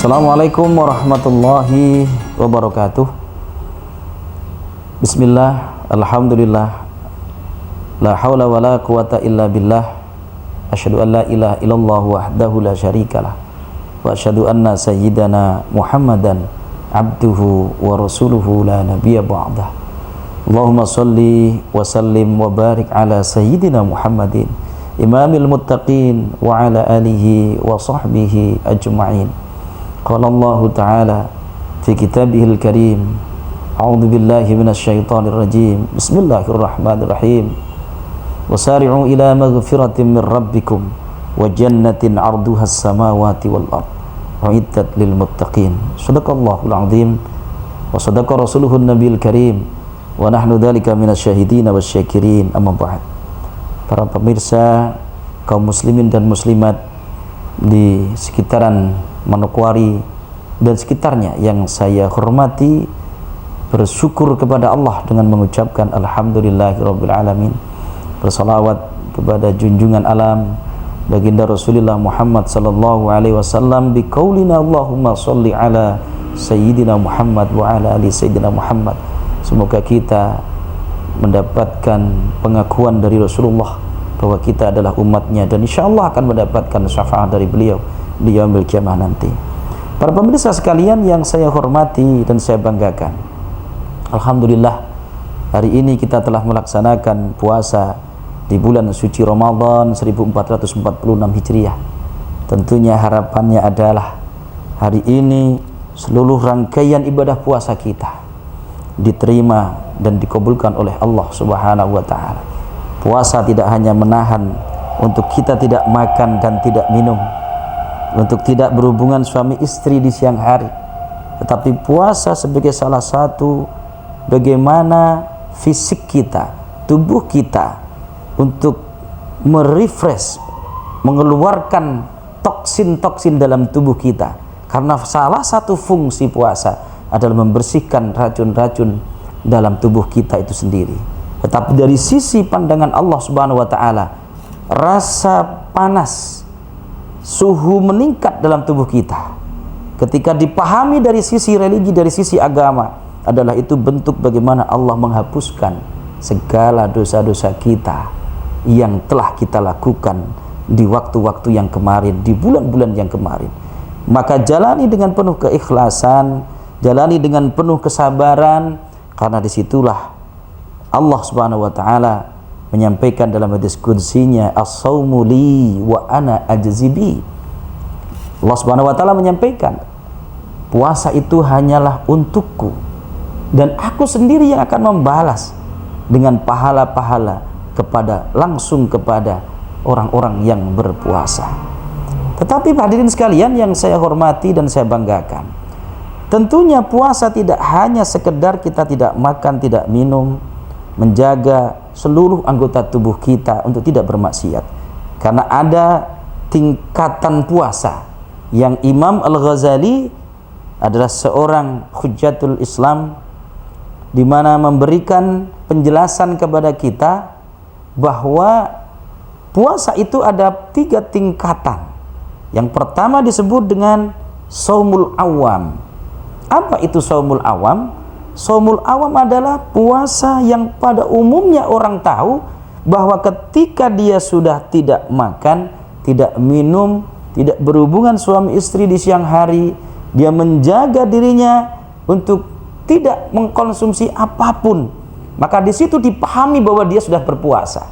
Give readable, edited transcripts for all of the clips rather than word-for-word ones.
Assalamualaikum warahmatullahi wabarakatuh. Bismillah, alhamdulillah, la hawla wa la quwata illa billah. Asyhadu an la ilaha illallah wahdahu la syarikalah, wa asyhadu anna sayyidana Muhammadan abduhu wa rasuluhu la nabiyya ba'dah. Allahumma salli wa sallim wa barik ala sayyidina Muhammadin imamil muttaqin wa ala alihi wa sahbihi ajma'in. Qala Allah Ta'ala fi kitabihil karim, a'udzu billahi minasyaitonir rajim, bismillahirrahmanirrahim, wasari'u ila maghfiratin min rabbikum wa jannatin 'arduha as-samawati wal ard u'iddat lil muttaqin. Shadaqallahul 'azim wa shadaqa rasuluhun nabiyil karim wa nahnu dzalika minasyahidin wasyakirin. Amma ba'd. Para pemirsa, kaum muslimin dan muslimat di sekitaran Manokwari dan sekitarnya yang saya hormati, bersyukur kepada Allah dengan mengucapkan alhamdulillahirabbil alamin, bersalawat kepada junjungan alam baginda Rasulullah Muhammad sallallahu alaihi wasallam biqaulina Allahumma shalli ala sayyidina Muhammad wa ala ali sayyidina Muhammad. Semoga kita mendapatkan pengakuan dari Rasulullah bahwa kita adalah umatnya, dan insyaallah akan mendapatkan syafaat dari beliau di yaumil qiyamah nanti. Para pemirsa sekalian yang saya hormati dan saya banggakan, alhamdulillah, hari ini kita telah melaksanakan puasa di bulan suci Ramadan 1446 Hijriah. Tentunya harapannya adalah hari ini seluruh rangkaian ibadah puasa kita diterima dan dikabulkan oleh Allah Subhanahu wa taala. Puasa tidak hanya menahan untuk kita tidak makan dan tidak minum, untuk tidak berhubungan suami istri di siang hari, tetapi puasa sebagai salah satu bagaimana fisik kita, tubuh kita untuk merefresh, mengeluarkan toksin-toksin dalam tubuh kita, karena salah satu fungsi puasa adalah membersihkan racun-racun dalam tubuh kita itu sendiri. Tetapi dari sisi pandangan Allah Subhanahu wa taala, rasa panas, suhu meningkat dalam tubuh kita ketika dipahami dari sisi religi, dari sisi agama, adalah itu bentuk bagaimana Allah menghapuskan segala dosa-dosa kita yang telah kita lakukan di waktu-waktu yang kemarin, di bulan-bulan yang kemarin. Maka jalani dengan penuh keikhlasan, jalani dengan penuh kesabaran, karena disitulah Allah Subhanahu wa taala menyampaikan dalam hadis qudsinya, as-saumu li wa ana ajzibi. Allah Subhanahu wa taala menyampaikan, puasa itu hanyalah untukku dan aku sendiri yang akan membalas dengan pahala-pahala langsung kepada orang-orang yang berpuasa. Tetapi hadirin sekalian yang saya hormati dan saya banggakan, tentunya puasa tidak hanya sekedar kita tidak makan, tidak minum, menjaga seluruh anggota tubuh kita untuk tidak bermaksiat, karena ada tingkatan puasa yang Imam Al-Ghazali adalah seorang hujjatul Islam, di mana memberikan penjelasan kepada kita bahwa puasa itu ada 3 tingkatan. Yang pertama disebut dengan shaumul awam. Apa itu shaumul awam? Shaumul awam adalah puasa yang pada umumnya orang tahu bahwa ketika dia sudah tidak makan, tidak minum, tidak berhubungan suami istri di siang hari, dia menjaga dirinya untuk tidak mengkonsumsi apapun, maka di situ dipahami bahwa dia sudah berpuasa.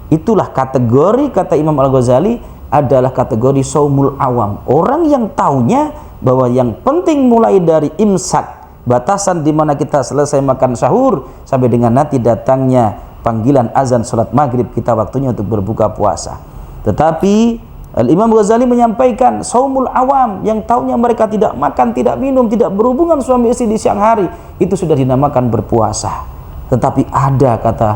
Itulah kategori, kata Imam Al-Ghazali, adalah kategori shaumul awam. Orang yang taunya bahwa yang penting mulai dari imsak, batasan di mana kita selesai makan sahur sampai dengan nanti datangnya panggilan azan salat maghrib, kita waktunya untuk berbuka puasa. Tetapi Imam Ghazali menyampaikan shaumul awam, yang tahunya mereka tidak makan, tidak minum, tidak berhubungan suami istri di siang hari, itu sudah dinamakan berpuasa. Tetapi ada, kata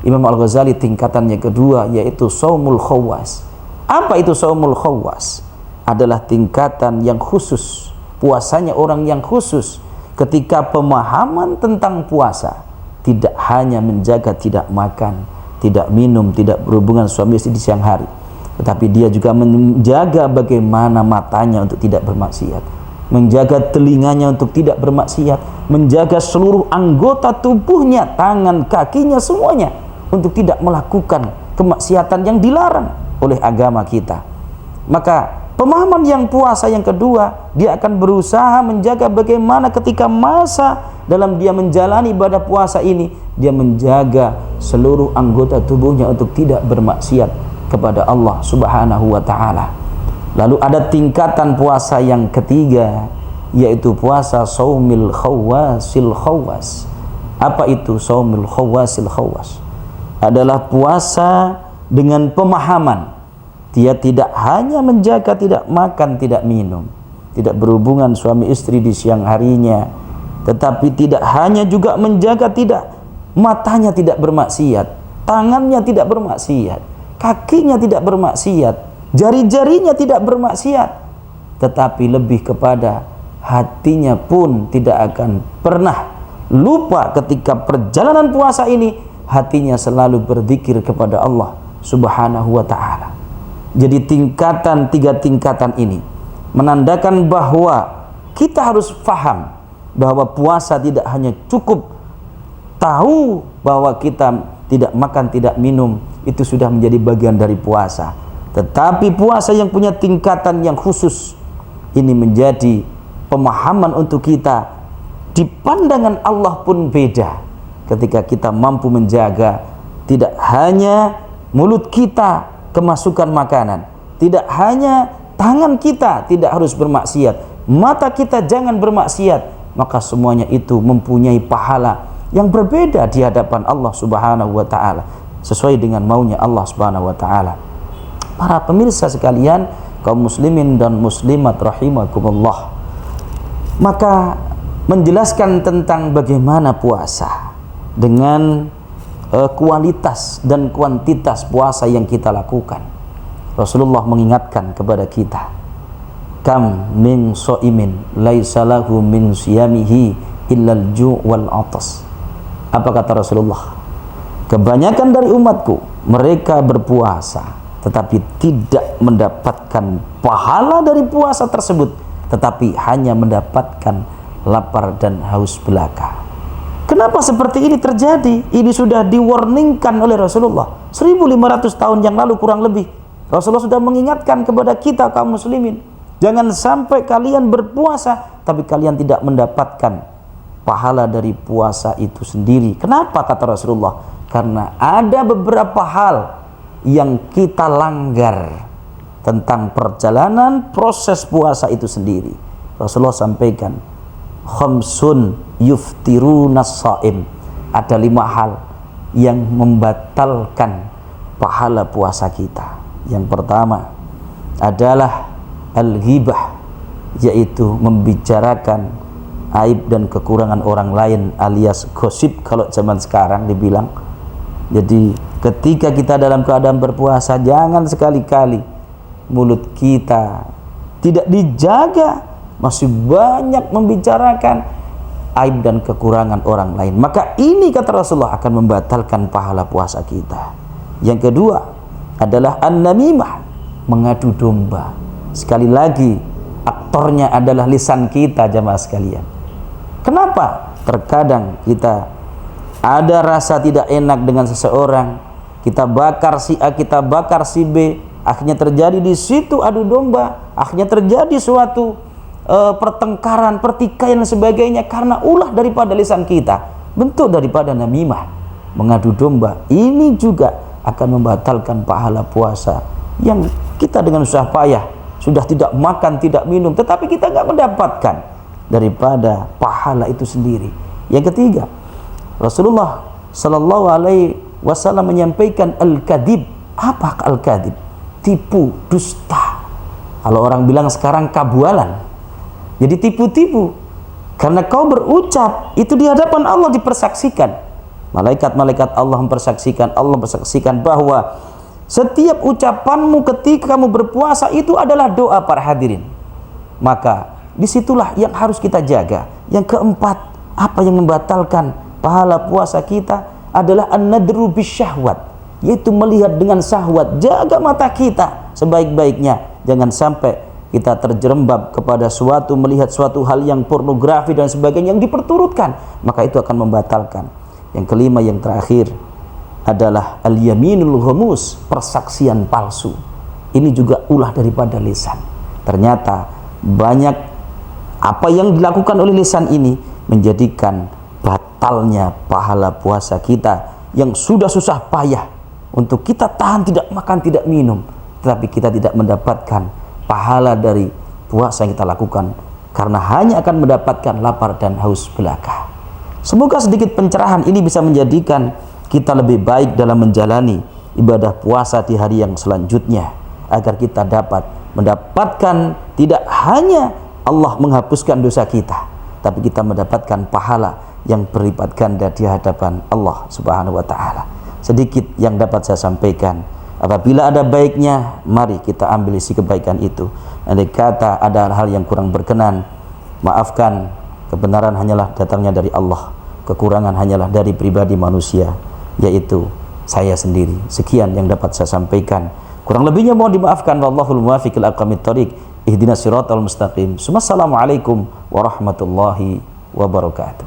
Imam Al-Ghazali, tingkatannya kedua, yaitu shaumul khawas. Apa itu shaumul khawas? Adalah tingkatan yang khusus, puasanya orang yang khusus, ketika pemahaman tentang puasa tidak hanya menjaga tidak makan, tidak minum, tidak berhubungan suami istri di siang hari, tetapi dia juga menjaga bagaimana matanya untuk tidak bermaksiat, menjaga telinganya untuk tidak bermaksiat, menjaga seluruh anggota tubuhnya, tangan, kakinya, semuanya untuk tidak melakukan kemaksiatan yang dilarang oleh agama kita. Maka pemahaman yang puasa yang kedua, dia akan berusaha menjaga bagaimana ketika masa dalam dia menjalani ibadah puasa ini, dia menjaga seluruh anggota tubuhnya untuk tidak bermaksiat kepada Allah Subhanahu wa ta'ala. Lalu ada tingkatan puasa yang ketiga, yaitu puasa saumil khawasil khawas. Apa itu saumil khawasil khawas? Adalah puasa dengan pemahaman. Dia tidak hanya menjaga tidak makan, tidak minum, tidak berhubungan suami istri di siang harinya, tetapi tidak hanya juga menjaga tidak matanya tidak bermaksiat, tangannya tidak bermaksiat, kakinya tidak bermaksiat, jari-jarinya tidak bermaksiat, tetapi lebih kepada hatinya pun tidak akan pernah lupa ketika perjalanan puasa ini, hatinya selalu berzikir kepada Allah Subhanahu wa ta'ala. Jadi tiga tingkatan ini menandakan bahwa kita harus faham bahwa puasa tidak hanya cukup tahu bahwa kita tidak makan, tidak minum, itu sudah menjadi bagian dari puasa. Tetapi puasa yang punya tingkatan yang khusus ini menjadi pemahaman untuk kita. Di pandangan Allah pun beda ketika kita mampu menjaga tidak hanya mulut kita kemasukan makanan, tidak hanya tangan kita tidak harus bermaksiat, mata kita jangan bermaksiat, maka semuanya itu mempunyai pahala yang berbeda di hadapan Allah Subhanahu wa ta'ala, sesuai dengan maunya Allah Subhanahu wa ta'ala. Para pemirsa sekalian, kaum muslimin dan muslimat rahimakumullah, maka menjelaskan tentang bagaimana puasa dengan kualitas dan kuantitas puasa yang kita lakukan. Rasulullah mengingatkan kepada kita, kam min so'imin laisa lahu min siyamihi illal ju' wal atas. Apa kata Rasulullah? Kebanyakan dari umatku mereka berpuasa tetapi tidak mendapatkan pahala dari puasa tersebut, tetapi hanya mendapatkan lapar dan haus belaka. Kenapa seperti ini terjadi? Ini sudah di-warningkan oleh Rasulullah 1500 tahun yang lalu kurang lebih. Rasulullah sudah mengingatkan kepada kita kaum muslimin, jangan sampai kalian berpuasa tapi kalian tidak mendapatkan pahala dari puasa itu sendiri. Kenapa kata Rasulullah? Karena ada beberapa hal yang kita langgar tentang perjalanan proses puasa itu sendiri. Rasulullah sampaikan, khamsun yuftiruna shaim. Ada 5 hal yang membatalkan pahala puasa kita. Yang pertama adalah al-ghibah, yaitu membicarakan aib dan kekurangan orang lain, alias gosip kalau zaman sekarang dibilang. Jadi ketika kita dalam keadaan berpuasa, jangan sekali-kali mulut kita tidak dijaga, masih banyak membicarakan aib dan kekurangan orang lain. Maka ini kata Rasulullah akan membatalkan pahala puasa kita. Yang kedua adalah an-namimah, mengadu domba. Sekali lagi, aktornya adalah lisan kita, jamaah sekalian. Kenapa? Terkadang kita ada rasa tidak enak dengan seseorang, kita bakar si A, kita bakar si B, akhirnya terjadi di situ adu domba, akhirnya terjadi suatu pertengkaran, pertikaian dan sebagainya karena ulah daripada lisan kita, bentuk daripada namimah, mengadu domba. Ini juga akan membatalkan pahala puasa yang kita dengan susah payah sudah tidak makan, tidak minum, tetapi kita nggak mendapatkan daripada pahala itu sendiri. Yang ketiga, Rasulullah Sallallahu Alaihi Wasallam menyampaikan al-kadhib. Apa al-kadhib? Tipu, dusta. Kalau orang bilang sekarang kabualan. Jadi tipu-tipu, karena kau berucap itu di hadapan Allah dipersaksikan. Malaikat-malaikat Allah mempersaksikan, Allah bersaksikan bahwa setiap ucapanmu ketika kamu berpuasa itu adalah doa para hadirin. Maka disitulah yang harus kita jaga. Yang keempat, apa yang membatalkan pahala puasa kita adalah an-nadru bisyahwat, yaitu melihat dengan syahwat. Jaga mata kita sebaik-baiknya, jangan sampai kita terjerembab kepada melihat suatu hal yang pornografi dan sebagainya yang diperturutkan, maka itu akan membatalkan. Yang kelima, yang terakhir adalah al-yaminul ghamus, persaksian palsu. Ini juga ulah daripada lisan. Ternyata banyak apa yang dilakukan oleh lisan ini menjadikan batalnya pahala puasa kita yang sudah susah payah untuk kita tahan tidak makan tidak minum, tetapi kita tidak mendapatkan pahala dari puasa yang kita lakukan karena hanya akan mendapatkan lapar dan haus belaka. Semoga sedikit pencerahan ini bisa menjadikan kita lebih baik dalam menjalani ibadah puasa di hari yang selanjutnya, agar kita dapat mendapatkan tidak hanya Allah menghapuskan dosa kita, tapi kita mendapatkan pahala yang berlipat ganda di hadapan Allah Subhanahu wa taala. Sedikit yang dapat saya sampaikan. Apabila ada baiknya, mari kita ambil isi kebaikan itu. Andai kata ada hal yang kurang berkenan, maafkan. Kebenaran hanyalah datangnya dari Allah, kekurangan hanyalah dari pribadi manusia, yaitu saya sendiri. Sekian yang dapat saya sampaikan. Kurang lebihnya mohon dimaafkan. Wallahul muwaffiq ila aqwamit thoriq. Ihdinas siratal mustaqim. Assalamualaikum warahmatullahi wabarakatuh.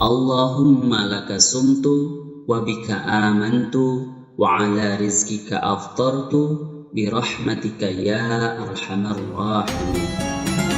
Allahumma laka sumtu wa bika amantu wa ala rizkika aftartu birahmatika ya arhamar rahimin.